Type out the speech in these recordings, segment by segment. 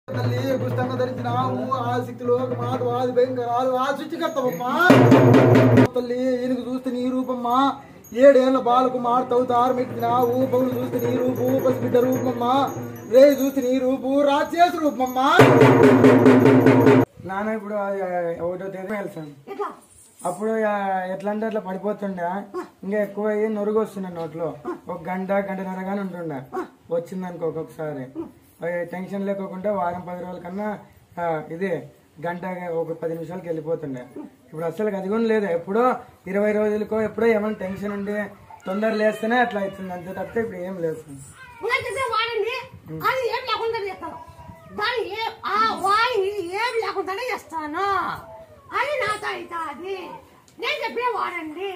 తల్లి పుస్తకంగా ధరించినావు ఆసక్తిలో మాట వాది భయంకరాలు ఆ సృష్టికర్తవమ్మా తల్లి ఈయనకు చూస్తే నీ రూపమ్మా 7 ఏళ్ల బాలకు మారుతావు తారమెట్టినావు పౌలు చూస్తే నీ రూపు పసిబిడ్డ రూపమ్మా రే చూస్తే నీ రూపు రాక్షస రూపమ్మా నాన్న ఇప్పుడు 1వ తేదీ వెళ్తాను అప్పుడు ఎట్లా అంటే అట్లా పడిపోతుండే ఇంకా ఎక్కువ అయ్యి నొరుగు వస్తుండే నోట్లో 1 గంటన్నర గానీ ఉంటుండే వచ్చిందనుకో ఒక్కొక్కసారి టెన్షన్ లేకోకుండా వారం 10 రోజుల కన్నా ఇదే గంట ఒక 10 నిమిషాలకి వెళ్ళిపోతుండే ఇప్పుడు అసలు అది కూడా లేదు ఎప్పుడో 20 రోజులకో ఎప్పుడో ఏమైనా టెన్షన్ ఉండి తొందర లేస్తేనే అట్లా అవుతుంది అంతే తప్పితే ఇప్పుడు ఏం లేదు అది నాతో అవుతుంది నేను చెప్పిన వాడండి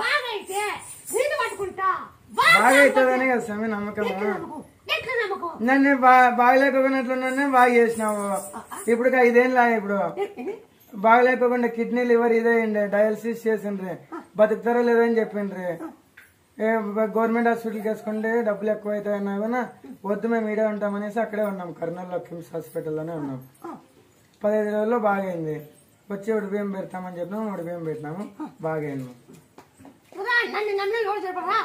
బాగా అయితే నేను పట్టుకుంటా బాగా అవుతుందనే కదా స్వామి నమ్మకం నన్ను బాగలేకపోయినట్లున్నా బాగా చేసినావు ఇప్పుడు 5 ఏళ్ళ ఇప్పుడు బాగలేకోకుండా కిడ్నీ లివర్ ఇదే డయాలసిస్ చేసిండ్రి బతుకుతారో లేదని చెప్పిండ్రి గవర్నమెంట్ హాస్పిటల్కి వేసుకుంటే డబ్బులు ఎక్కువ అవుతాయన్నా కూడా వద్దు మేము ఈడే ఉంటామనేసి అక్కడే ఉన్నాం కర్నూలులో కిమ్స్ హాస్పిటల్లోనే ఉన్నాం 15 రోజుల్లో బాగైంది వచ్చి ఉడిపియం పెడతామని చెప్పినాము ఉడిపియం పెట్టినాము బాగైంది నన్ను నమ్మినోడు చెప్పరా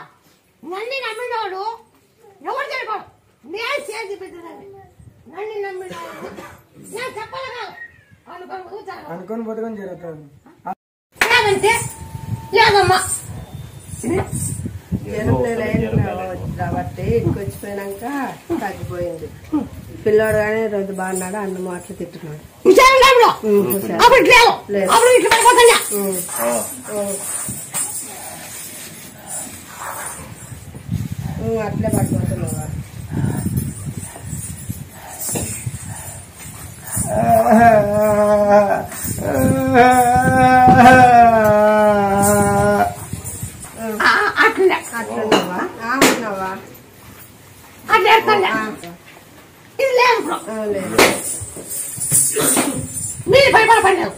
నన్ను నమ్మినోడు ఎవరు చెప్పాడు నేను చేసి పెట్టాను నన్ను నమ్మినోడు నేను చెప్పాలి అనుకొని బతుకొని జరుగుతుంది లేదంటే లేదమ్మా కాబట్టి ఇంటికి వచ్చిపోయినాక తగ్గిపోయింది పిల్లోడు కానీ రోజు బాగున్నాడు అన్న మాటలు తిట్టున్నాడు అట్లే పడిపోతున్నావా అట్లున్నావా ఉన్నావా ఇది లేదు మీరు భయపడలేదు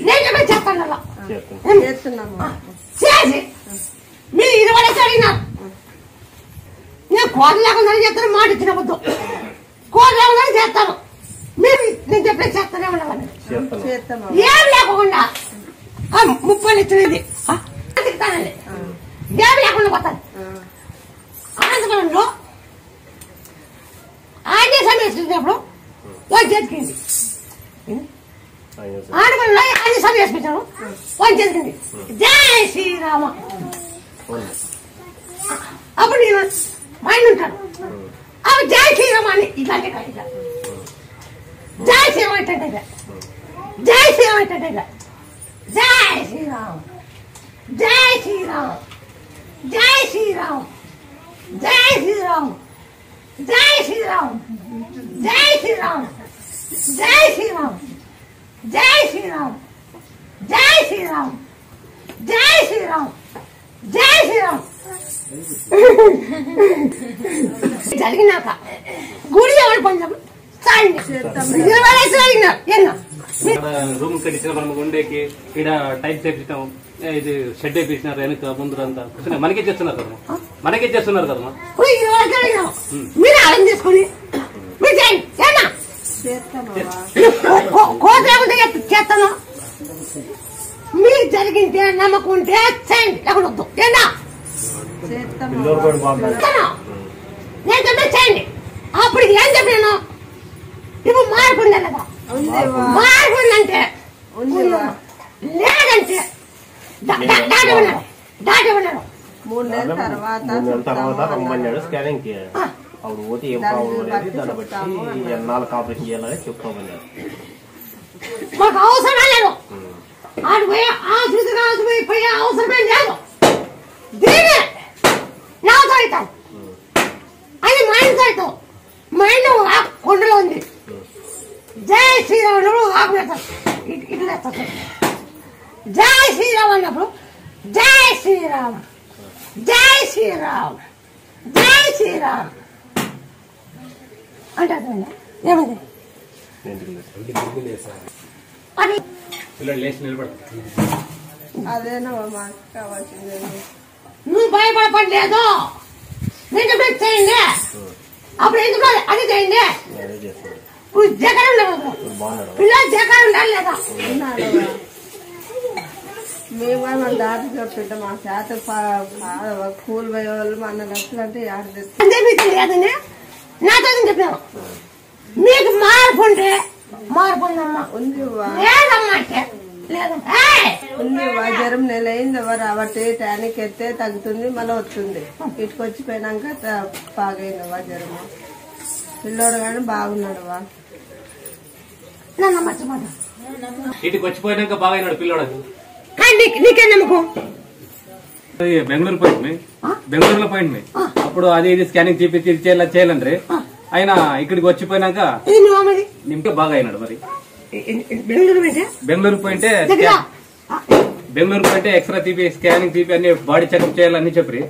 నేను చెప్తాను చేసి మీరు 20 అడిగినారు నేను కోట లేకుండా చేస్తాను మాట ఇచ్చిన వద్దు కోట లేకుండా చేస్తాను మీరు నేను చెప్పే చేస్తానే ఉండవాలి ఏం లేకుండా 30 ఇచ్చినది తింటానండి ఏమి లేకుండా పోతాను అనంతపురంలో ఆయన సమేసినప్పుడు వాళ్ళు చేతికింది ఆడపల్లిలో ఆయన సమేసిపించాడు వాళ్ళు చేతికింది జై శ్రీరామ అప్పుడు నేను ఆయన ఉంటాను అప్పుడు జై శ్రీరామ అని ఇట్లాంటి ఇట్లా జై శ్రీరామ అంటే జై శ్రీరామ అంటే జై శ్రీరామ్ జై శ్రీరామ్ జై శ్రీరామ్ జై శ్రీరామ్ జై శ్రీరామ్ జై శ్రీరామ్ జై శ్రీరామ్ జై శ్రీరామ్ జై శ్రీరామ్ జై శ్రీరామ్ జై శ్రీరామ్ జరిగినాక గుడి ఎవరు పంచాము రూమ్ కట్టించిన మనం ఉండేకి ఇక్కడ టైప్ చేపించాం ఇది షెడ్ వేపించినారు వెనక ముందురంతా మనకే చేస్తున్నారు కదమ్మా మనకే చేస్తున్నారు కదమ్మా మీరు అర్థం చేసుకుని చేస్తాను మీరు జరిగింటే నమ్మకం ఉంటే చేయండి లేకుండా వద్దు నేను చెప్పే చేయండి అప్పుడు ఏం చెప్పాను ఇప్పుడు మార్పుందా కదా మార్పుందంటే లేదంటే దాటమన్నారు 3 నెలల తర్వాత రమ్మన్నాడు స్కానింగ్ కి అప్పుడు పోతే ఏం ప్రాబ్లం లేదు దాన్ని బట్టి ఎన్నాళ్ళకి ఆపరేషన్ చేయాలని చెప్పుకోమన్నాడు మాకు అవసరమే లేదు ఆడు పోయి ఆసుపత్రి పోయే అవసరమే లేదు దీనే నాతో అవుతాం అది మైండ్తో అవుతాం మైండ్ కొండలో ఉంది జై శ్రీరామ్ ఆకు పెడతారు ఇట్లా జై శ్రీరామ్ అన్నప్పుడు జై శ్రీరామ్ జై శ్రీరామ్ జై శ్రీరామ్ అంటే ఏమైంది అదేనా మాకు కావాల్సింది నువ్వు భయపడలేదు నేను చేయండి అప్పుడు ఎందుకు అది చేయండి ఇప్పుడు జగన్ పిల్లలు జగన్ ఉండాలి లేదా మేము దాటి చెప్తుంటే మా చేత కూలి పోయే వాళ్ళు మన లక్షలు అంటే అంతే మీకు లేదని నాతో చెప్పాను మీకు మార్పు ఉంటే మార్పు ఉందమ్మా లేదమ్మా అంటే లేదమ్మా ఉంది జ్వరం నెల అయింది రాబట్టి టానిక్ ఎత్తే తగ్గుతుంది మళ్ళీ వస్తుంది ఇటుకు వచ్చిపోయినాక బాగైంది జ్వరము పిల్లోడు కానీ బాగున్నాడు ఇంటికి వచ్చిపోయినాక బాగా అయినాడు పిల్లోడు నీకే నమ్మకం బెంగళూరు పోయింది బెంగళూరులో పోయింది అప్పుడు అది ఇది స్కానింగ్ చూపించి చేయాలంటే ఆయన ఇక్కడికి వచ్చిపోయినాక నింపే బాగా అయినాడు మరి బెంగళూరు పోయింటే ఎక్స్రే తీపి స్కానింగ్ తీపి అన్ని బాడీ చెకప్ చేయాలని చెప్పి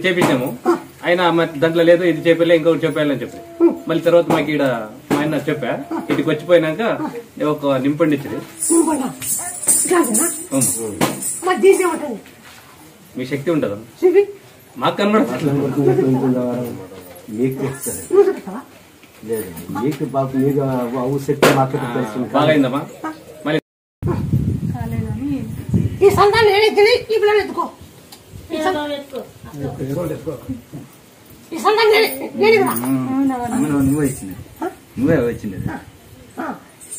చేపించాము ఆయన దాంట్లో లేదు ఇది చెప్పలే ఇంకొకటి చెప్పాలని చెప్పి మళ్ళీ తర్వాత మాకు ఇక్కడ మా ఆయన చెప్పా ఇటుకి వచ్చిపోయినాక ఒక నింపండి ఇచ్చింది మీ శక్తి ఉంటదా మాకు కనబడుతుంది బాగైందమ్మా మళ్ళీ ఈ సంతానం ఏదైతే ఈ పిల్లలు ఎత్తుకో ఈ సంతానం నువ్వే వచ్చింది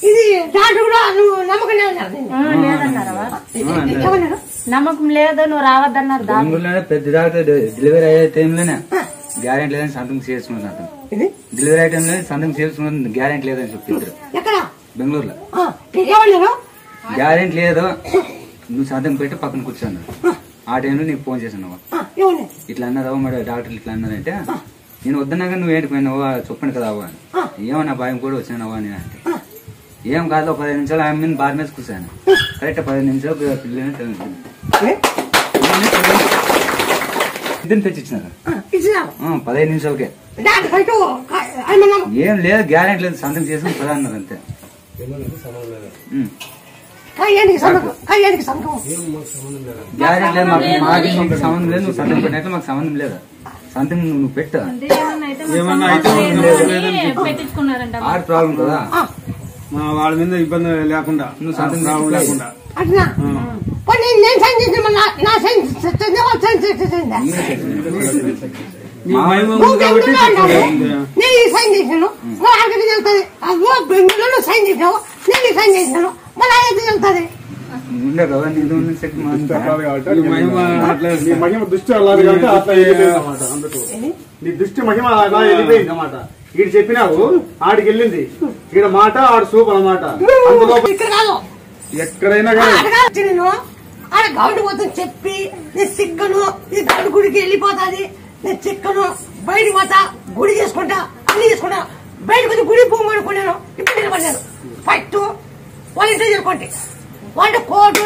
ఇది డాక్టర్ కూడా నువ్వు నమ్మకం లేదన్నారు నమ్మకం లేదు నువ్వు రావద్దన్నారు పెద్ద డాక్టర్ డెలివరీ అయ్యే టైంలోనే గ్యారెంటీ లేదని సంతకం చేసుకున్నాను డెలివరీ అయ్యే టైంలో సంతకం చేసుకున్న గ్యారెంటీ లేదని చెప్తారు బెంగళూరులో గ్యారెంటీ లేదు నువ్వు సంతకం పెట్టి పక్కన కూర్చున్నావు ఆ టైంలో నీకు ఫోన్ చేసాను ఇట్లా అన్నారా మరి డాక్టర్లు ఇట్లా అన్నారంటే నేను వద్దన్నాగా నువ్వు ఏంటి పోయినావా చెప్పండి కదా అవ్వ ఏమన్నా భయం కూడా వచ్చానవా నేను అంటే ఏం కాదు 15 నిమిషాలు ఆమె మీద బార్ మీద కూర్చాను కరెక్ట్ 15 నిమిషాలు పిల్లలని ఇద్దరిని తెచ్చిచ్చినారు 15 నిమిషాలకే ఏం లేదు గ్యారెంటీ లేదు సంతకం చేసుకుని పదా అన్నారు అంతే గ్యారెంటీ లేదు మాకు సంబంధం లేదు నువ్వు సంతకం పెట్టినట్లు మాకు సంబంధం లేదా సంతకం నువ్వు పెట్టా ఏమన్నా ఆర్ ప్రాబ్లం కదా వాళ్ళ మీద ఇబ్బంది లేకుండా నువ్వు సంతకం లేకుండా సైన్ చేశాను బెంగళూరులో సైన్ చేసావు నేను సైన్ చేశాను మళ్ళీ అయితే వెళ్తుంది దృష్టి నీ దృష్టి మహిమ అలా వెళ్ళిపోయింది అన్నమాట ఈడు చెప్పినావు ఆడికి వెళ్ళింది ఈడ మాట ఆడు సూప్ అన్నమాట ఎక్కడైనా నేను ఆడ గౌడు మొత్తం చెప్పి నేను చిక్కను ఈ గౌడు గుడికి వెళ్ళిపోతాది నేను చిక్కను బయటకు పోతా గుడి చేసుకుంటా అన్ని చేసుకుంటా బయటకు వచ్చి గుడి పోమనుకున్నాను ఇప్పుడు నిలబడ్డాను ఫస్ట్ వాళ్ళ ఇంట్లో చేసుకోండి వాళ్ళ కోటు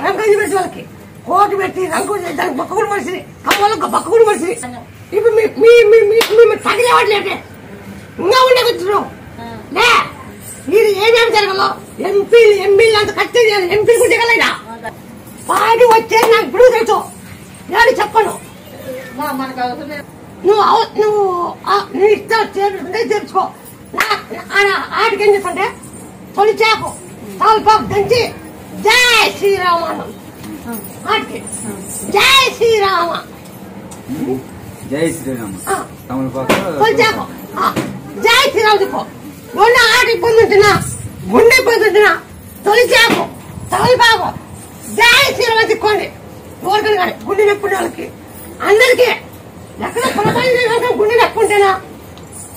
రంగు పెట్టి వాళ్ళకి కోటు పెట్టి రంగు దానికి బక్క కూడా మనిషిని కమ్మలకు బక్క కూడా మనిషిని ఇప్పుడు మేము తగిలేవాట్లేటే ఇంకా ఉండే కూర్చున్నాం లే ఇది ఏమేమి జరగలో ఎంపీలు ఎమ్మెల్యే అంత కట్టి ఎంపీలు కూడా దిగలేదా పార్టీ వచ్చేది నాకు ఇప్పుడు తెలుసు నేను చెప్పను నువ్వు ఇష్టం తెచ్చుకో ఆడికి ఏం చేస్తుంటే తొలి చేకు తలపాకు దంచి జై శ్రీరామ ఆడికి జై శ్రీరామ జై శ్రీరామ తొలి చేకు జై శ్రీరామ చెప్పు మొన్న ఆడికి పొందుంటున్నా గుండె పొందుంటున్నా తొలి చేకు తలపాకు జై శ్రీరామ తిక్కోండి ఎవరికైనా కానీ గుండె నొప్పి వాళ్ళకి అందరికీ ఎక్కడ ప్రపంచం గుండె నొప్పి ఉంటేనా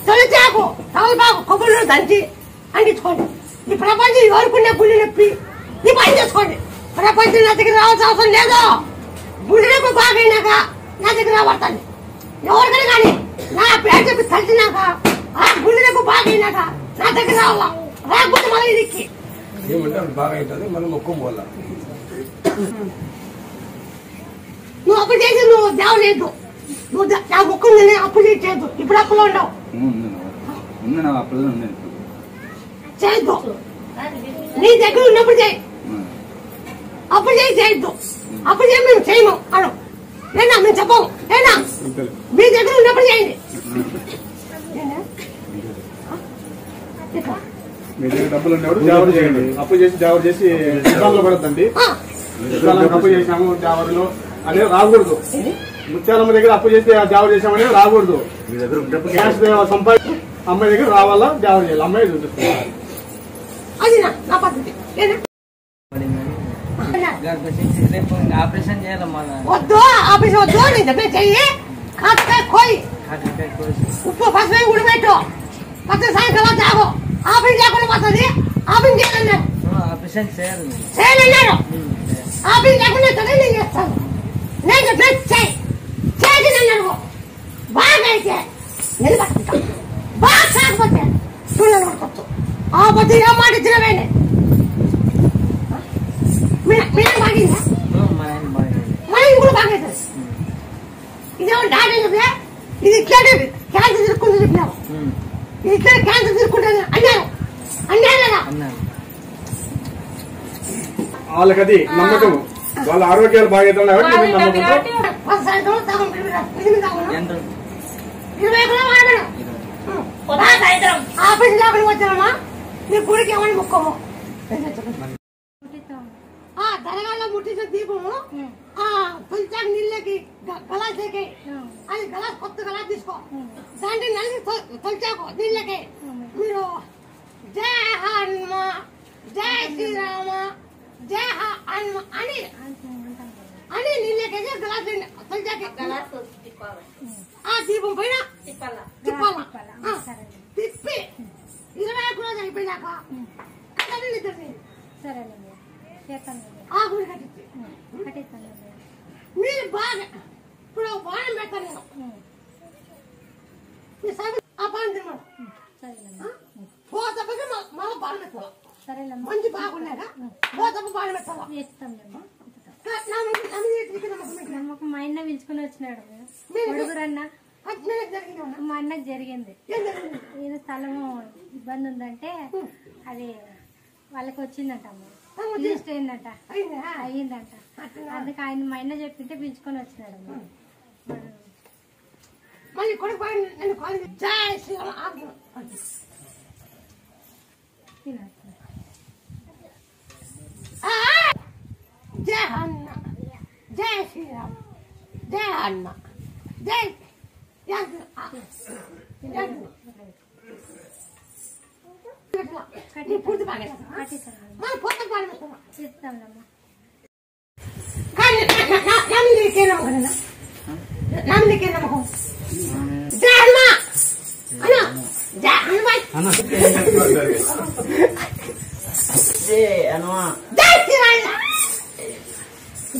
తొలి చేకు తలపాకు కొబ్బరిలో దంచి అంటించుకోండి ఈ ప్రపంచం ఎవరుకునే గుండె నొప్పి ఈ పని చేసుకోండి ప్రపంచం నా దగ్గర రావాల్సిన అవసరం లేదు గుండె నొప్పి బాగైనాక నా దగ్గర రాబడతాను ఎవరికైనా కానీ నా పేరు చెప్పి కలిసినాక ఆ గుండె నొప్పి బాగైనాక నా దగ్గర రావాలా రాకపోతే మళ్ళీ ఇదిక్కి నువ్వు అప్పు చేసి నువ్వు దేవలేదు నువ్వు నా ముక్కుందని అప్పు చేయొద్దు ఇప్పుడు అప్పులో ఉండవు చేయొద్దు నీ దగ్గర ఉన్నప్పుడు చేయి అప్పుడు చేయొద్దు అప్పుడు చేయి మేము చేయము అను లేనా మేము చెప్పము లేనా మీ దగ్గర ఉన్నప్పుడు చేయండి మీ దగ్గర డబ్బులు ఉండేవాడు జావర్ చేయండి. అప్పు చేసి జావర్ చేసి ఇబ్బందులు పడద్దండి. అప్పు చేసాము జావరులో అనేది రాకూడదు. ముత్యాలమ్మ దగ్గర అప్పు చేసి జావర్ చేసామనేది రాకూడదు. క్యాష్ సంపాదించి అమ్మాయి దగ్గర రావాలా జావర్ చేయాలి. అమ్మాయి చూపిస్తుంది. ఆపరేషన్ చేయాలమ్మా. వద్దు ఆపరేషన్ వద్దు. నేను చెప్పే చెయ్యి కాకరకాయ కోయి ఉప్పు పసుపు ఉడిపెట్టు పచ్చ సాయంకాలం తాగు. ఆపరేషన్ చేయకుండా పోతుంది. ఆపరేషన్ చేయాలన్నారు. ఆపరేషన్ చేయాలన్నారు. ఆపరేషన్ లేకుండా నేను చేస్తాను. నేను చెప్పే చేసి అన్నారు. బాగా అయితే నిలబడుకుంటా. బాగా కాకపోతే చూడాలి పడుకోవచ్చు. ఆ పొద్దు ఏం మాట ఇచ్చినవేండి మీరు బాగిందా మన కూడా బాగైతుంది. ఇదేమో డాడీ చెప్పా ఇది ఇట్లాంటి క్యాన్సర్ తిరుక్కుంటూ చెప్పినావు. ఇది ఇట్లా క్యాన్సర్ తిరుక్కుంటాను అన్నారు. అన్నారు వాళ్ళకది నమ్మకం. వాళ్ళ ఆరోగ్యాలు బాగైతే ఆపరేషన్ లేకుండా వచ్చామా నీ గుడికి ఏమని ముక్కము. దరగాలో ముట్టించిన దీపము తొలిచాక నీళ్ళకి గలాసేకి అది గలాస్ కొత్త గలాస్ తీసుకో. దాంట్లో నల్లి తొలిచాకు నీళ్ళకి మీరు జయ హనుమ జయ శ్రీరామ జయ హనుమ అని అని నీళ్ళకి గలాస్ తొలిచాకి ఆ దీపం పైన తిప్పాల. తిప్పి 21 రోజులు అయిపోయినాక ఆకులు కట్టించి మీరు బాగా ఇప్పుడు బాణం పెడతాను నేను ఆ బాణం తిన్నాడు. పోతప్పకి మళ్ళీ బాణం పెట్టాలి. మంచి బాగున్నాక పోతప్ప బాణం పెట్టాలి. మా అన్న పిలుచుకుని వచ్చినాడు. అన్న మా అన్నకు జరిగింది. ఏదో స్థలము ఇబ్బంది ఉందంటే అది వాళ్ళకి వచ్చిందంట. రిజిస్టర్ అయిందంట. అయ్యిందంట. అందుకే ఆయన మా అన్న చెప్పింటే పిలుచుకొని వచ్చినాడు. జయ హనుమ జయ శ్రీరామ్ జయ హనుమ జయ పూర్తి బాగా మన పోత బాగా ఇస్తామమ్మా. నమ్మకం నమ్మకం జయ హనుమ జయ హనుమ జయ హనుమ జయ శ్రీరామ్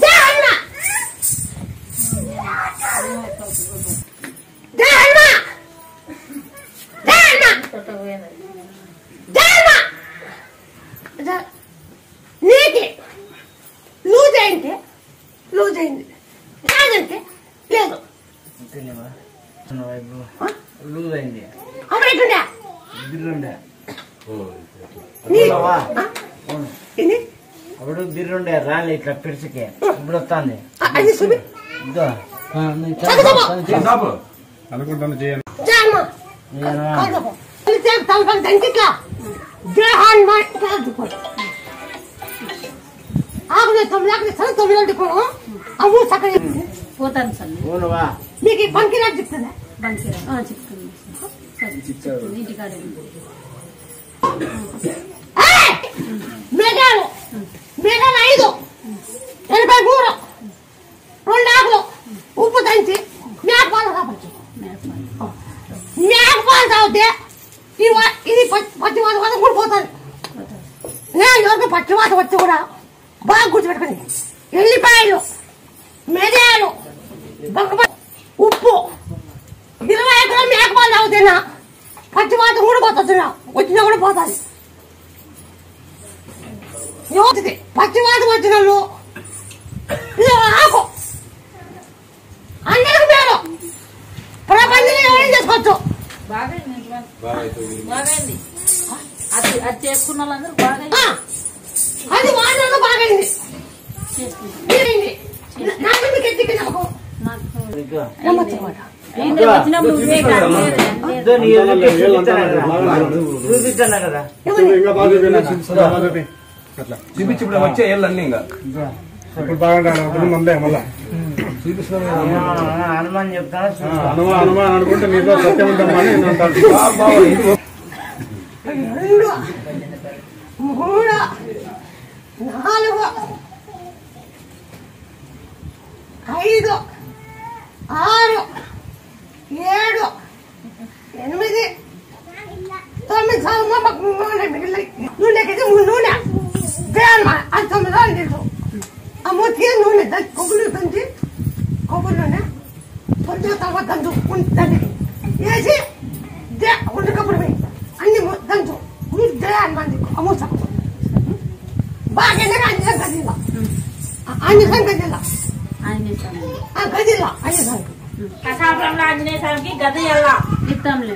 జయ హనుమ జయ హనుమ నీకే లూజ్ అయింది లూజ్ అయింది కాదంటే లేదు లూజ్ అయింది అమ్మటుండే బిర్రుండే అప్పుడు బిర్రుండే రాలే ఇట్లా పిడిచికే ఇప్పుడు వస్తుంది అనుకుంటాను చేయండి. పోతాను సార్ మీకు బంకిరా చెప్తుందా చెప్తుంది ఇంటికాడ మేఘాలు మేఘాలు 5 83 2 ఆకులు ఉప్పు దంచి మేకపాలు కావచ్చు. మేకపాలు తాగితే ఇది పచ్చివాత వల్ల కూడా పోతుంది. నేను ఎవరికి పచ్చివాత వచ్చి కూడా బాగా గుర్తుపెట్టుకుని ఎల్లిపాయలు మిరియాలు ఉప్పు 20 కిలో మేకపాలు తాగుతున్నా పచ్చివాత కూడా పోతున్నా వచ్చినా కూడా పోతుంది. పచ్చివాత వచ్చిన వాళ్ళు ఇది ఆకు అందరికి మేలు ప్రపంచంలో ఎవరైనా చేసుకోవచ్చు. అది చేసుకున్న వాళ్ళందరూ బాగా అది వాడలో బాగైంది. నాకు మీకు ఎత్తికి నమ్మకం వచ్చినప్పుడు నువ్వే చూపిస్తాను కదా ఇంకా బాగా చూపించి ఇప్పుడు వచ్చే ఏళ్ళన్నీ ఇంకా ఇప్పుడు బాగా మందే మళ్ళా హనుమాన్ చెప్తాను హనుమాన్ అనుకుంటే నీతో సత్యం ఉంటామా అని నేను అంటాను. 2 3 4 5 6 7 8 9 నూనె మిగిలిన నూనెకి నూనె అది 9 రోజులు తీసు ఆ మూతికి నూనె కొబ్బరి తంచి కొబ్బరి నూనె కొంచెం తర్వాత దంచు దాన్ని వేసి ఉండకప్పుడు అన్ని దంచు ముద్దే అని అమూస బాగా అన్ని గదిలా అన్ని గదిలా గదిలా అన్ని కసాపురంలో ఆంజనేయ స్వామికి గద ఎలా ఇస్తాంలే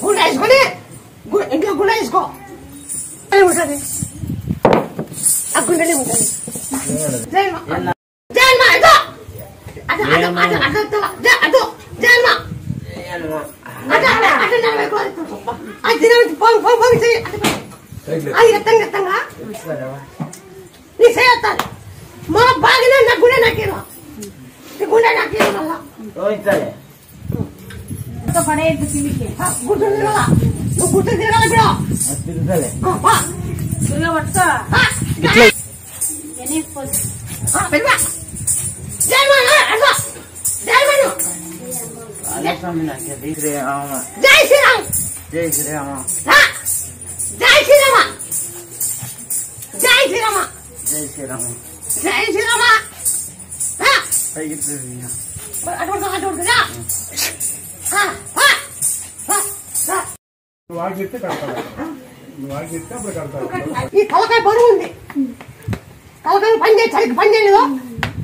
గుండె వేసుకొని ఇంట్లో గుండె వేసుకో ఉంటుంది ఆ గుండెలే ఉంటుంది ఎత్తంగా నీ చేస్తాను మా బాగానే నా గుండె నాకేరా నీ గుండె నాకేరా మళ్ళా పడేది తిరిగి గుర్తు తిరగాల నువ్వు గుర్తు తిరగాల ఇప్పుడు తిరగబట్టుకో జై శ్రీరామ్ జై శ్రీరామ జై శ్రీరామ జై శ్రీరామ జై శ్రీరామ జై శ్రీరామ వాకి కడతాడు వాకి అప్పుడు కడతాడు. ఈ తలకాయ బరువు ఉంది తలకాయ పని చేసి సరిగ్గా పని చేయలేదు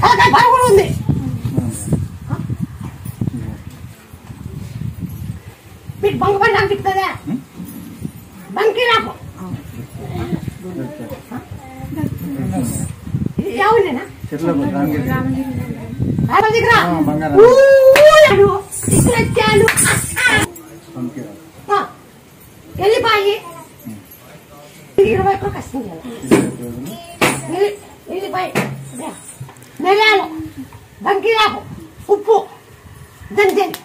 తలకాయ బరువు కూడా ఉంది మీకు బంక పని అనిపిస్తుందా బంకి నాకు ఎవరినేనా వెళ్ళిపోయి 20 కష్టం వెళ్ళిపోయి మిరియాలు బంకీరాకు ఉప్పు దంచేది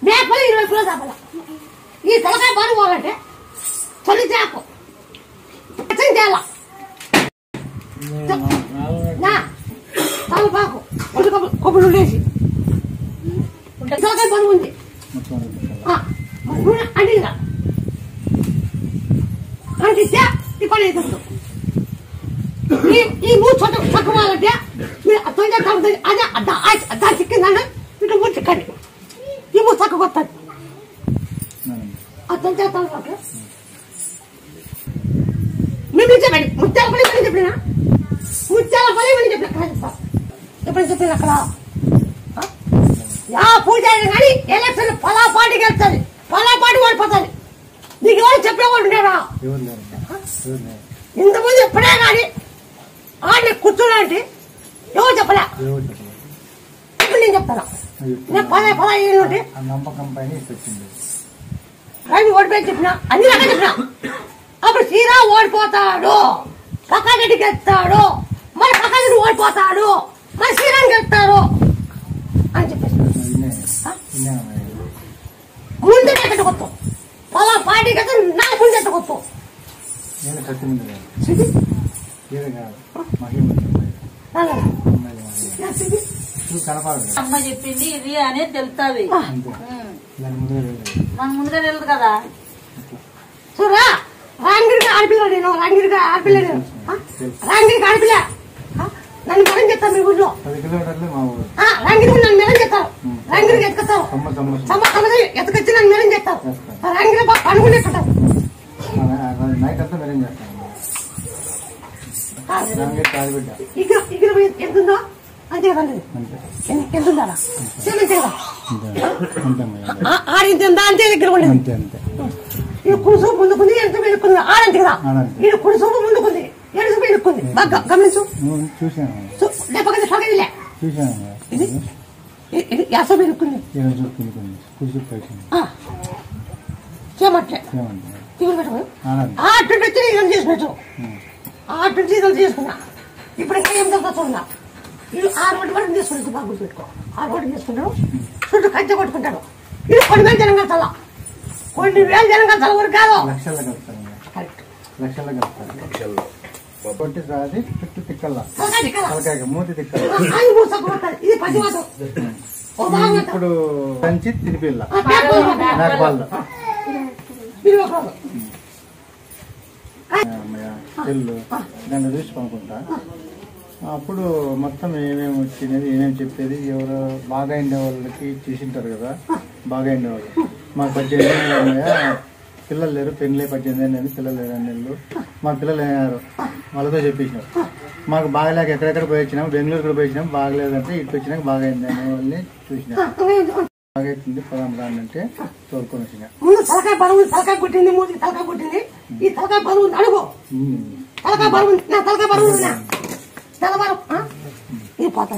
మేకలు 20 కిలో చేపల ఈ తలకాయ బరువు పోవాలంటే తొలి చేప చేయాల తలపాకు కొబ్బరి ఉండేసి తలకాయ బరువు ఉంది అంటిగా అంటిస్తే ఈ పని అవుతుంది ఈ మూడు చక్కవాలంటే మీరు తొందర తగ్గుతుంది అదే దాని చిక్కిందంటే ఇటు మూడు చిక్కండి ఈ మూడు చక్కగా వస్తుంది ఆ తొందర తగ్గు మేము చెప్పండి ముత్యాల పని పని చెప్పినా ముత్యాల పని పని చెప్పిన ఎప్పుడు చెప్పిన అక్కడ యా పూజ అయినా కానీ ఎలక్షన్ పొలాపాటికి వెళ్తుంది పొలాపాటి ఓడిపోతుంది నీకు ఎవరు చెప్పేవాడు ఉండేరా ఇంతకుముందు ఎప్పుడే కానీ ఆడిని కూర్చోడానికి ఎవరు చెప్పలే ఇప్పుడు నేను చెప్తాను నేను పలా ఏంటి రవి ఓడిపోయి చెప్పినా అన్ని రకాలు చెప్పినా అప్పుడు శ్రీరా ఓడిపోతాడు పక్కగడ్డి గెలుస్తాడు మరి పక్కగడ్డి ఓడిపోతాడు మరి శ్రీరామ్ గెలుస్తాడు అని చెప్పేసి ముందే కట్టుకొచ్చు పలా పార్టీ కదా నా ముందు కట్టుకొచ్చు అమ్మ చెప్పింది ఇది అనేది తెలుస్తుంది మన ముందుగా తెలుసు కదా చూడరా రాంగిరికి ఆడపిల్ల నేను రాంగిరికి ఆడపిల్ల నేను రాంగిరికి ఆడపిల్ల నన్ను మెలం చెప్తారు మీ ఊళ్ళో రాంగిరికి నన్ను మెలం చెప్తారు రాంగిరికి ఎత్తుకొస్తారు ఎత్తుకొచ్చి నన్ను మెలం చెప్తారు రాంగిరి బాగా పనుకుని ఎక్కుతారు ఇక్కడ ఎంతుందో అంతే కదండి ఎంతుందా ఆడింత అంతే దగ్గర ఉండేది ఇది కుడి సూపు ముందుకుంది ఎంత వెనుకుంది ఆడంతే కదా ఇది కుడి సూపు ముందుకుంది ఎడు చూపించుకుంది బాగా గమనించు చూసాను లేకపోతే సగదిలే చూసాను ఇది యాస పెరుక్కుంది చేయమట్లే తీగులు పెట్టు అటు వచ్చి ఇదని చేసినట్టు అటు నుంచి ఇదని చేసుకున్నా ఇప్పుడు ఇంకా ఏం తగ్గుతున్నా ఇది 6 గంటల వరకు తీసుకుంటుంది బాగా గుర్తుపెట్టుకో 6 గంటలు తీసుకుంటాడు చుట్టూ కంచె కొట్టుకుంటాడు ఇది కొన్ని వేల జనం కలసాల కొన్ని వేల జనం కలసాల వరకు కాదు లక్షల్లో కలుపుతారు కొట్టి రాది చుట్టూ తిక్కల్లా తలకాయ మూతి తిక్కల ఇది పచ్చివాతం ఇప్పుడు కంచి తిరిపిల్ల మేకపాలు చెల్లు దాన్ని చూసి పనుకుంటా అప్పుడు మొత్తం ఏమేమి వచ్చినది ఏమేమి చెప్పేది ఎవరు బాగా అయిన వాళ్ళకి చేసింటారు కదా బాగా అయిన వాళ్ళు మాకు 18 ఏళ్ళు ఉన్నాయా పిల్లలు లేరు పెళ్ళి 18 ఏళ్ళు పిల్లలు లేరు 2 నెలలు మా పిల్లలు అయినారు వాళ్ళతో చెప్పేసినారు మాకు బాగలేక ఎక్కడెక్కడ పోయి వచ్చినాం బెంగళూరు కూడా పోయి వచ్చినాం బాగలేదంటే ఇటు వచ్చినాక బాగా అయింది అనే వాళ్ళని చూసినాం బాగా అవుతుంది పొలం రానంటే తోలుకొని వచ్చినా ముందు తలకాయ బరువు తలకాయ కొట్టింది మూతికి తలకాయ కొట్టింది ఈ తలకాయ బరువు అడుగు తలకాయ బరువు నా తలకాయ బరువు తెల్లవారు ఇది పోతా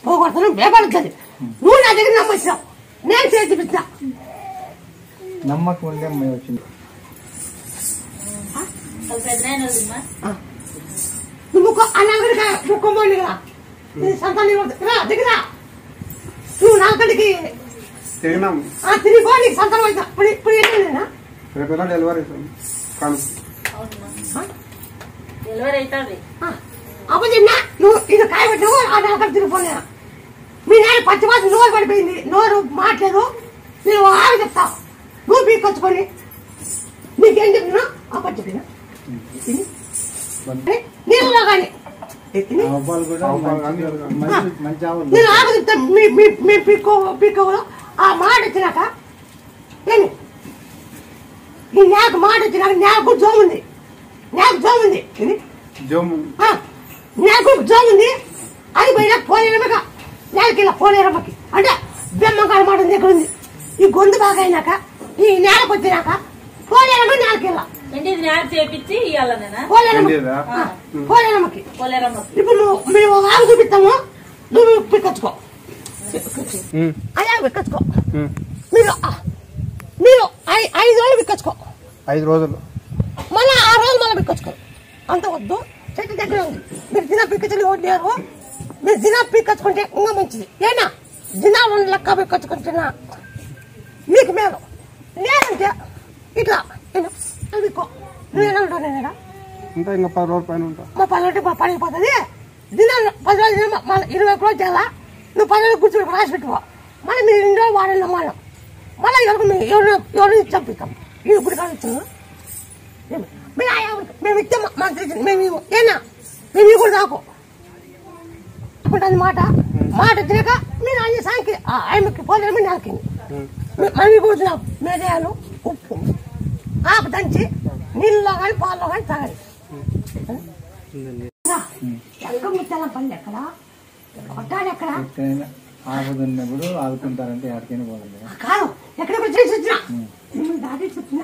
పోగొడతాను భయపడుతుంది నువ్వు నా దగ్గర నమ్మొచ్చావు నేను చేసి చూపించా నమ్మకం ఉండే అమ్మాయి వచ్చింది నువ్వు అన్నగడిగా ముక్కమోండి కదా సంతానం దగ్గర నువ్వు నాకడికి తిరిగిపో నీకు సంతానం అవుతా ఇప్పుడు ఏంటండి డెలివరీ అప్పుడు తిన్నా నువ్వు ఇది కాయబెట్టావు ఆ నాకడ తిరిగిపోలే మీ నాయన పచ్చివాసం నోరు పడిపోయింది నోరు మాట్లేదు నువ్వు ఆవి చెప్తావు నువ్వు పీకొచ్చుకొని నీకేం చెప్పినా అప్పుడు చెప్పినా నీళ్ళలో కానీ నేను ఆకు చెప్తాను మీ పీక్కలో ఆ మాట వచ్చినాక నేను ఈ నాకు మాట వచ్చినాక నాకు జోము ఉంది నాకు జోము ఉంది నాకు జోము ఉంది అది పోయినా పోలేరమ్మక నేలకి ఇలా పోలేరమ్మకి అంటే బెమ్మకాడ మాట దగ్గర ఉంది ఈ గొంతు బాగా అయినాక ఈ నేలకు వచ్చినాక పోలేరమ్మ నేలకి ఇలా పోలేరమ్మకి ఇప్పుడు మేము ఆకు చూపిస్తాము నువ్వు పిక్కచ్చుకో అదే పిక్కచ్చుకో మీరు 5 రోజులు పిక్కచ్చుకో 5 రోజులు మళ్ళీ 6 రోజులు మళ్ళీ పిక్కచ్చుకో అంత వద్దు చెట్టు దగ్గర ఉంది మీరు దినా పిక్కచ్చలు లేరు మీరు దినా పిక్కచ్చుకుంటే ఇంకా మంచిది ఏనా దినా 1 లెక్క పిక్కచ్చుకుంటున్నా మీకు మేలు లేదంటే ఇట్లా అదికో నువ్వేనంటావు నేనేడా ఇంకా 10 రోజుల పైన ఉంటా మా 10 రోజులు పడిపోతుంది దినాలు 10 రోజులు 20 రోజులు చేయాలా నువ్వు 10 రోజులు కూర్చొని రాసి పెట్టుకో మళ్ళీ మీరు 2 రోజులు వాడండి మనం మళ్ళీ ఎవరిని చంపిస్తాం ఇది ఇప్పుడు కాదు ఇచ్చాను మేము ఇచ్చాం మాకు తెలిసింది మేము ఏనా మేము కూడా రాకు మాట తినక మీరు అన్ని సాయంకి ఆయనకి పోలేమని నాకింది మేము కూర్చున్నాం మేదేయాలు ఉప్పు ఆకు దంచి నీళ్ళలో కానీ పాలలో కానీ తాగాలి ఎక్కడ ముచ్చాలం పని ఎక్కడ కొట్టాలి ఎక్కడ ఆగుతున్నప్పుడు ఆగుతుంటారంటే ఎక్కడికైనా పోతుంది కాదు ఎక్కడ చేసి వచ్చినా దాటి వచ్చిన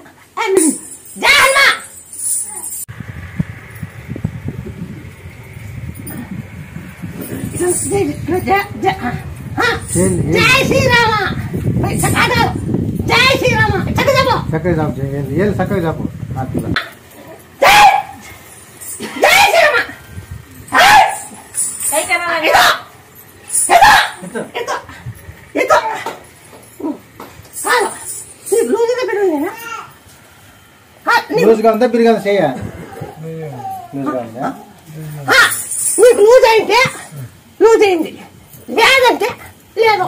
జై శ్రీరామ జై శ్రీరామ చక్కగా చక్కగా జాబ్ చేయాలి చక్కగా జాబ్ జై శ్రీరామ లూజ్గా ఉందా బిరిగా చేయ లూజ్గా ఉందా నీకు లూజ్ అయితే లూజ్ అయింది లేదంటే లేదు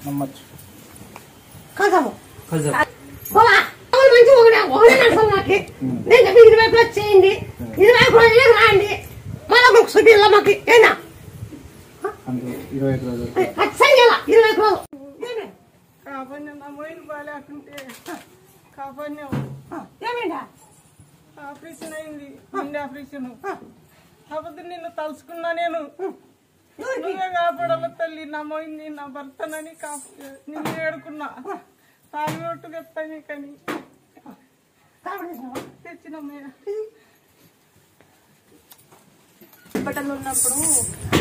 నమ్మచ్చు కదము మంచి ఒకటే నాకు నేను చెప్పి 20 రోజులు చేయండి 20 రోజులు రాండి మళ్ళీ ఒక సుబీల్లో మాకు ఏనా 21 రోజులు ఖచ్చితంగా 20 రోజులు కాపాడినా నా మొయిలు బాగాలేకుంటే కాపాడినావు ఏమైందా ఆపరేషన్ అయింది గుండె ఆపరేషన్ కాకపోతే నిన్ను తలుచుకున్నా నేను నువ్వే కాపాడాల తల్లి నా మొయిని నా భర్తనని నిన్ను ఏడుకున్నా తాగి ఒట్టు తెస్తాను కానీ హాస్పిటల్ ఉన్నప్పుడు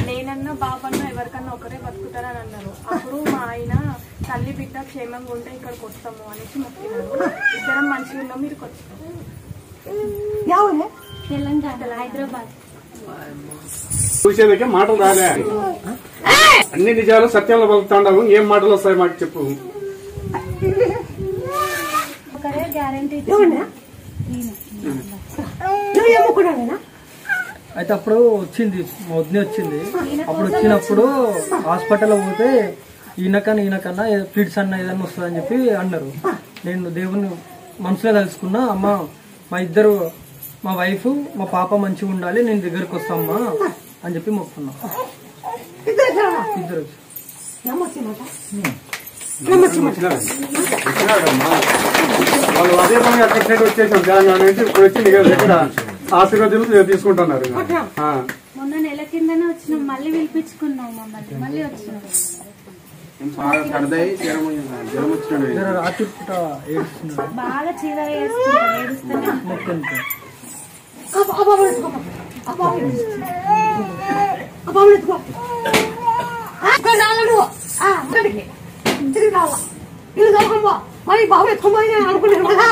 నేనన్నా బాబన్నా ఎవరికన్నా ఒకరే బతుకుతారని అన్నారు. అప్పుడు మా ఆయన తల్లి బిడ్డ క్షేమంగా ఉంటే ఇక్కడికి వస్తాము అనేసి మొక్కినారు. ఇద్దరం మంచిగా ఉన్నాం, మీరుకి వచ్చాము. తెలంగాణ, హైదరాబాద్. చూసేదకే మాటలు రాలే, అన్ని నిజాలు సత్యంలో పలుకుతాండావు. ఏం మాటలు వస్తాయి మాకు చెప్పు. ఒకరే గ్యారంటీ. అయితే అప్పుడు వచ్చింది మా వదిన వచ్చింది. అప్పుడు వచ్చినప్పుడు హాస్పిటల్ పోతే ఈయనకన్నా ఫిట్స్ అన్న ఏదన్నా వస్తుందని చెప్పి అన్నారు. నేను దేవుని మనసులో తెలుసుకున్నా, అమ్మ మా ఇద్దరు, మా వైఫ్ మా పాప మంచిగా ఉండాలి, నేను దగ్గరకు వస్తామ్మా అని చెప్పి మొక్కున్నా. ఇద్దరు వాళ్ళు అదే పని అక్కడ సైడ్ వచ్చేసాం తెలంగాణ నుంచి. ఇప్పుడు వచ్చి నీ దగ్గర ఆశీర్వాదాలు తీసుకుంటున్నారు. మొన్న నెల కిందనే వచ్చినాం, మళ్ళీ పిలిపించుకున్నాం మమ్మల్ని, మళ్ళీ వచ్చినాం. రాత్రి పూట ఏడుస్తున్నాడు, బాగా చీర ఏడుస్తున్నాం. మరి బాబు ఎత్తుకోమని అనుకున్నాను కదా.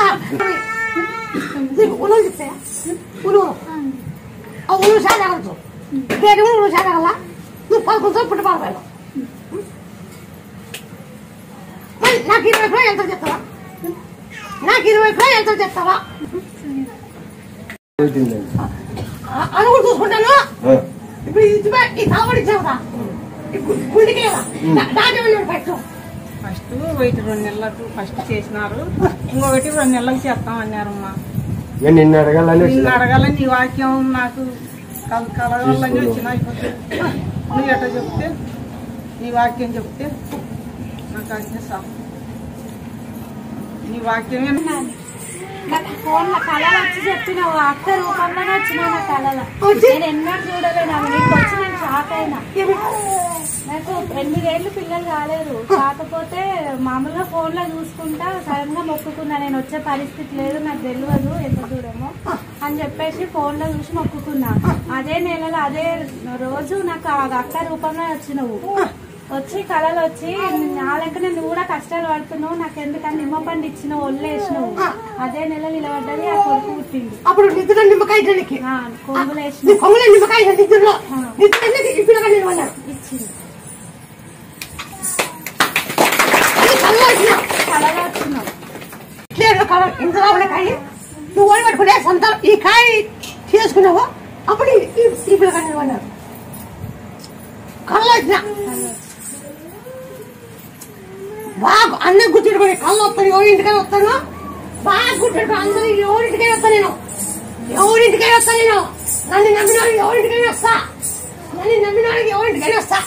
ఉలవ చెప్తా, ఉలవ సాగలదు, ఉలవ సాగల. నువ్వు 11 పుట్ట బాగా నాకు 20 రూపాయలు ఎంత చెప్తావా? నాకు 20 రూపాయలు ఎంత చెప్తావా? అది కూడా చూసుకుంటాను. ఇప్పుడు ఈ తాగడి ఇచ్చావుదా, గుండికి దాటి పెట్టు. ఫస్ట్ 2 నెలలకు ఫస్ట్ చేసినారు, ఇంకొకటి 2 నెలలకు చేస్తామన్నారమ్మా. నిన్ను అడగాలని నీ వాక్యం నాకు కలగాలని వచ్చిన. నువ్వు ఎట్లా చెప్తే, నీ వాక్యం చెప్తే నాకు అన్నీ సాగు. నీ వాక్యమే ఫోన్ లో కళలు వచ్చి చెప్పినావు, అక్క రూపంలోనే వచ్చినావు నా కళలో. నేను ఎన్నడూ చూడలేను, నీకు వచ్చి నేను షాక్ అయినా. నాకు 8 ఏళ్ళు పిల్లలు కాలేరు, కాకపోతే మామూలుగా ఫోన్ లో చూసుకుంటా సడన్ గా మొక్కుకున్నా. నేను వచ్చే పరిస్థితి లేదు, నాకు తెలియదు ఎంత దూరమో అని చెప్పేసి ఫోన్ లో చూసి మొక్కుకున్నా. అదే నెలలో అదే రోజు నాకు అక్క రూపంలో వచ్చినావు. వచ్చి కళలు వచ్చి నా లెక్కన నువ్వు కూడా కష్టాలు పడుతున్నావు, నాకు ఎందుకని నిమ్మ పండు ఇచ్చినావు, ఒళ్ళేసినావు. అదే నెల నిలబడ్డది, ఆ కొడుకు పుట్టింది. అప్పుడు నిద్ర నిమ్మకాయ కొంగులు వేసిన నిమ్మకాయ నిద్రలో ఇచ్చింది. కళగా వచ్చినావు ఇంత కాయ నువ్వు ఓడి పట్టుకునే సొంత ఈ కాయ చేసుకున్నావు. అప్పుడు ఈ పిల్లగా నిలబడ్డారు. కళ్ళు వచ్చిన బాగా అన్నీ గుర్తుపెట్టుకుని కళ్ళు వస్తాను, ఎవరింటికైనా వస్తాను, బాగా గుర్తుపెట్టుకుని అందరూ ఎవరింటికైనా వస్తా, నేను ఎవరింటికైనా వస్తా, నేను నన్ను నమ్మిన వాడికి ఎవరింటికైనా వస్తా, నన్ను నమ్మిన వాడికి ఎవరింటికైనా వస్తా.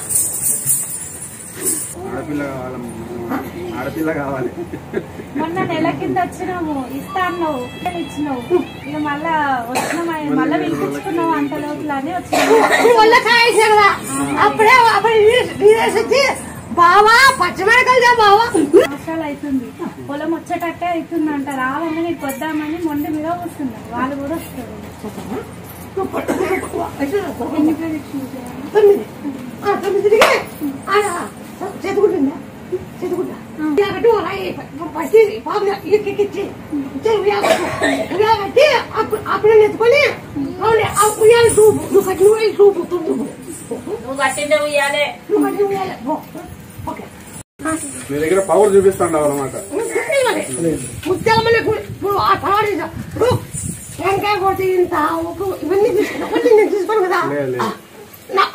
ఆడపిల్ల కావాలి. మొన్న నెల కింద వచ్చినాము, ఇస్తా అన్నావు, ఇచ్చినావు. ఇక మళ్ళా వచ్చినాం, మళ్ళా పిలిపించుకున్నావు. అంత లోపల అని వచ్చినావు. అప్పుడే వచ్చి బావా పచ్చమిరకాయలు బావా సంవత్సరాలు అవుతుంది, పొలం వచ్చేటట్టే అవుతుంది అంట. రావాలని నీకు వద్దామని మొండి మీద వస్తుంది, వాళ్ళు కూడా వస్తారు. 9 చేతుకుంటుందా చేతుకుంటా పట్టి పాప ఎక్కిచ్చి కట్టి అప్పుడు ఎత్తుకొని ఉయ్యాలి చూపు, నువ్వు కట్టిన ఉయ్యాలి చూపు, నువ్వు కట్టిందే ఉయ్యాలే, నువ్వు కట్టిన ఉయ్యాలి. ఓకే, మీ దగ్గర పవర్ చూపిస్తాండ అనమాట. ముత్యాలమల్లి ఆ పవర్ టెంకాయ కొట్టి ఇంత ఇవన్నీ నేను తీసుకోను కదా.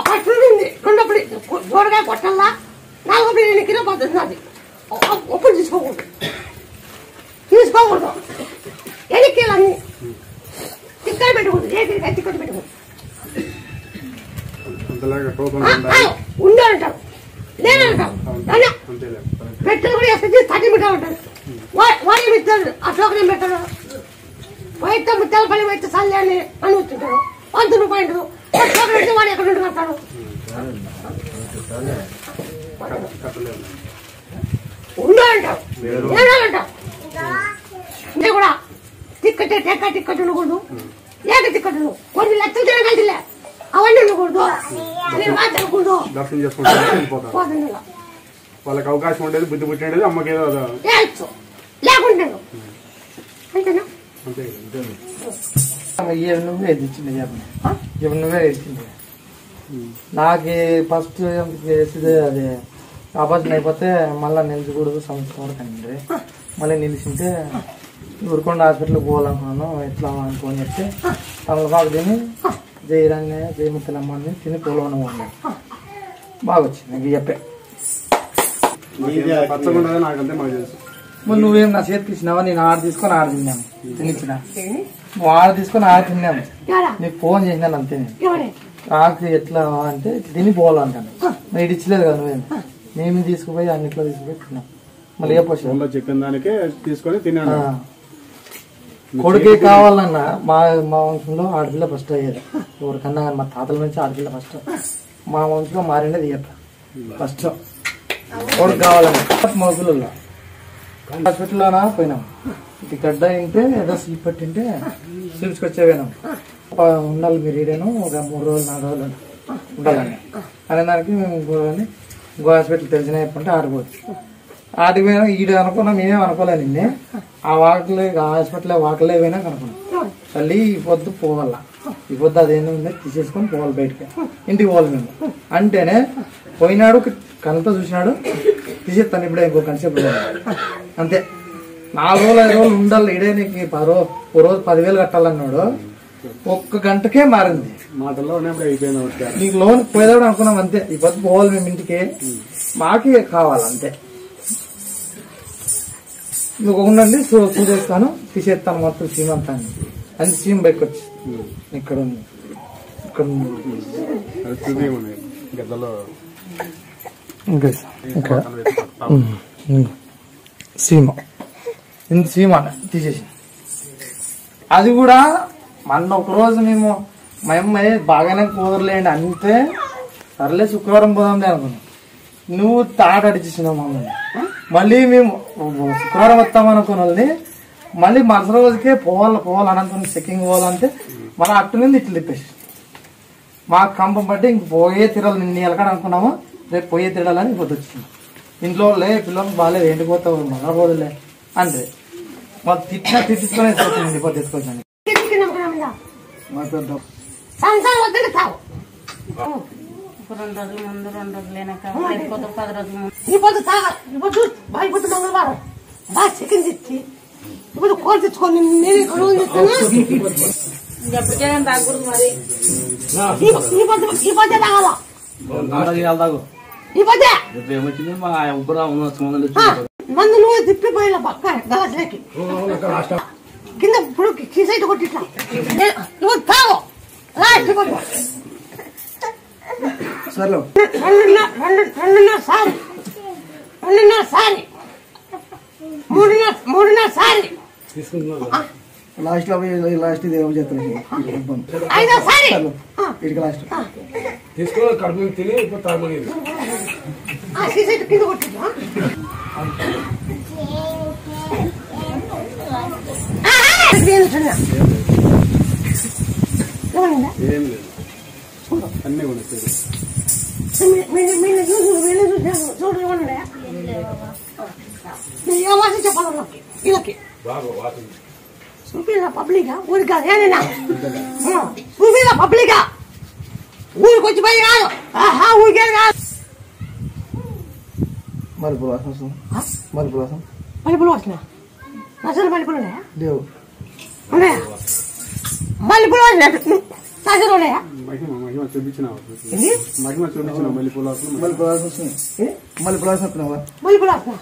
ఫస్ట్ ఉంది, రెండప్పుడు గోడకాయ కొట్టల్లా, 4 ఎన్నికలో పద్ధతి అది. ఒప్పుడు తీసుకోకూడదు, ఎన్నికలన్నీ ఇక్కడ పెట్టకూడదు, ఏకరికాయ తిక్కడ పెట్టకూడదు. ఉండే అంటారు, లేదంటారు. పెట్టలు కూడా వేస్తే 30 మీటర్ ఉంటారు. వాళ్ళు పెట్టారు, అట్లా పెట్టారు. వైట్ ముత్యాల పని వైతే చల్లే అని వచ్చుంటారు. 100 రూపాయలు పెడితే వాడు ఎక్కడ ఉంటున్నాడు. ఉండే అంటావు, లేదంటావు. నేను కూడా టిక్కెట్ ఉండకూడదు, ఏక టిక్కెట్ కొన్ని లక్షలు తినగలిలే అవన్నీ ఉండకూడదు, తినకూడదు. దర్శనం చేసుకుంటారు వాళ్ళకి అవకాశం ఉండేది, బుద్ధి పుట్టినది అమ్మకి ఏదో లేకుండా అంతేనా? నువ్వే తెచ్చింది ఇప్పుడు నువ్వే తెచ్చింది. నాకు ఫస్ట్ అది ఆపరేషన్ అయిపోతే మళ్ళీ నిలిచకూడదు సంవత్సరం వరకు అండి. మళ్ళీ నిలిచింటే ఊరుకొండ హాస్పిటల్కి పోవాలనుకున్నాను. ఎట్లా అనుకోని చెప్తే తమలపాకు తిని జయరాన్ని జయముత్తలమ్మని తిని పోలవనం ఉన్నాను. బాగా వచ్చింది నాకు చెప్పే. మరి నువ్వేం నా చేతికి ఇచ్చినావా? నేను ఆడ తీసుకొని ఆడ తిన్నాను, తినిచ్చిన నువ్వు ఆడ తీసుకొని ఆడ తిన్నాను. నీకు ఫోన్ చేసినాను అంతే. నేను నాకు ఎట్లా అంటే తిని పోవాలంటాను. మరి ఇది ఇచ్చలేదు కదా నువ్వేం. మేము తీసుకుపోయి అన్నిట్లో తీసుకుపోయి తిన్నాం. మళ్ళీ ఏ పోషణ చెప్పిన దానికే తీసుకొని తిన్నాను. కొడుకే కావాలన్నా మా వంశంలో ఆడపిల్ల ఫస్ట్ అయ్యేది. ఎవరికన్నా మా తాతల నుంచి ఆడపిల్ల ఫస్ట్. మా వంశంలో మారిండేది ఫస్ట్ కొడుకు కావాలన్నా. మగులలో హాస్పిటల్లోనా పోయినాం. ఇది గడ్డ ఇంటే ఏదో స్లీప్ పట్టింటే స్లీప్స్కి వచ్చేపోయినాం. ఉండాలి మీరు ఈడేను ఒక 3 రోజులు 4 రోజులు ఉండాలని అనే దానికి మేము ఇంకో హాస్పిటల్ తెలిసిన చెప్పంటే ఆడిపోవచ్చు. ఆడికి పోయినా ఈడ అనుకున్నాం. మేమేం అనుకోలేదు నిన్నే. ఆ వాకలే ఆ హాస్పిటల్ వాకలే పోయినా కనుక్కున్నాం. తల్లి ఈ పొద్దు పోవాలా, ఈ పొద్దు అదేందో ఉందో తీసేసుకొని పోవాలి బయటకి, ఇంటికి పోవాలి మేము అంటేనే పోయినాడు. కళ్ళతో చూసినాడు, తీసేస్తాను ఇప్పుడే ఇంకో కన్సెప్ట్ అంతే. 4 రోజులు 5 రోజులు ఉండాలి ఇడే. నీకు ఓ రోజు 10,000 కట్టాలన్నాడు. 1 గంటకే మారింది. మాటల్లో నీకు లోన్ పోయేదాడు అనుకున్నాం అంతే. ఈ పొద్దు పోవాలి మేము ఇంటికి, మాకే కావాలంతే. నువ్వు ఉండండి చూసేస్తాను, తీసేస్తాను మొత్తం సీమ్ అంతా అని సీమ్ బయటకు వచ్చి ఇక్కడ ఉంది. ఇక్కడ సీమ ఇంత సీమ తీసేసి అది కూడా మొన్న ఒకరోజు మేము మా అమ్మాయి బాగానే కుదరలేండి అంతే. సర్లే శుక్రవారం పోదాంలే అనుకున్నాం. నువ్వు తాట అడిచేసినావు మమ్మల్ని. మళ్ళీ మేము శుక్రవారం వస్తామనుకున్న వాళ్ళని మళ్ళీ మరుసటి రోజుకే పోవాలి అనంతరం చెక్కింగ్ పోవాలంటే మన అట్టు నుండి ఇట్లు తిప్పేసి మా కంపం బట్టి ఇంక పోయే తిరాలి. నిన్న ఎలకడ అనుకున్నాము, రేపు పోయే తిరాలని పొద్దు వచ్చింది. ఇంట్లో లే పిల్లలకు బాగాలేదు ఎండిపోతావు మగపోదులే అంటే మాకు తిట్టించుకునే పొద్దు ఎత్తుకొచ్చాను. ఇప్పుడు 2 రోజుల ముందు 2 రోజులు లేనాక 10 రోజుల ముందు ఈ పొద్దు మంగళవారం బాగా చికెన్ తెచ్చి ఇప్పుడు కోళ్ళు తెచ్చుకొని నేను ఎప్పటికే తాగకూడదు మరి. ఈ పొద్దు తాగాల ఈ పొద్దే మందు నువ్వు తిప్పిపోయిన పక్క గలాసులకి కింద ఇప్పుడు కీసైట్ కొట్టిట్లా నువ్వు తాగు లాస్ట్ పొద్దు 2.5 సారి 3.5 సారి లాస్ట్ లాస్ట్ ఇది ఏమో చెప్తాను 5వ సారి ఇడికి లాస్ట్ తీసుకో కడుపు తిని ఇప్పుడు తాగమని కీసైట్ కింద కొట్టిట్లా ఏం లేదు అన్నీ ఉన్నాయి. చెప్పాలి వీళ్ళకి చూపిదా పబ్లిక్ ఊరికి కాదు ఏదైనా చూపిదా పబ్లిక్ ఊరికి వచ్చి పోయి కాదు ఊరికే కాదు. మలుపులు వాసన వస్తుంది. మలుపులు వస్తున్నా నసలు మలుపులు ఉన్నాయా? లేవు. ఉన్నాయా? మలుపులు నసలు ఉన్నాయా? మహిమ చూపించినావు మల్లెపూల వస్తుంది. మలుపులు వాసన వస్తున్నావా? మలుపులు వస్తున్నా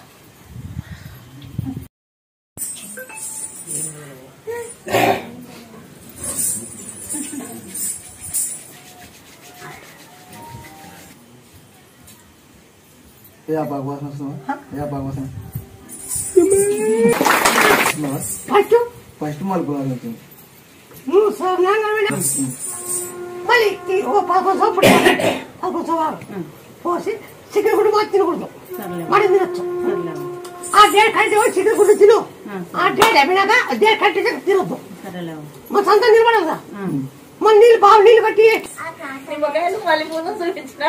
బాగా వాసన వస్తుందా? బాగా వాసన ఫస్ట్ మలుపులు వాసన వచ్చింది. మళ్ళీ 11 పోసి చికెన్ గుడ్డు మాకు తినకూడదు, మడి తినొచ్చు. ఆ డేట్ కంటే చికెన్ గుడ్డు తిను, ఆ డేట్ అయిపోయినాక డేట్ కంటే తినొద్దు. మా సంత నిలబడదా మన నీళ్ళు బాగా నీళ్ళు కట్టి నిమ్మకాయలు మళ్ళీ చూపించిన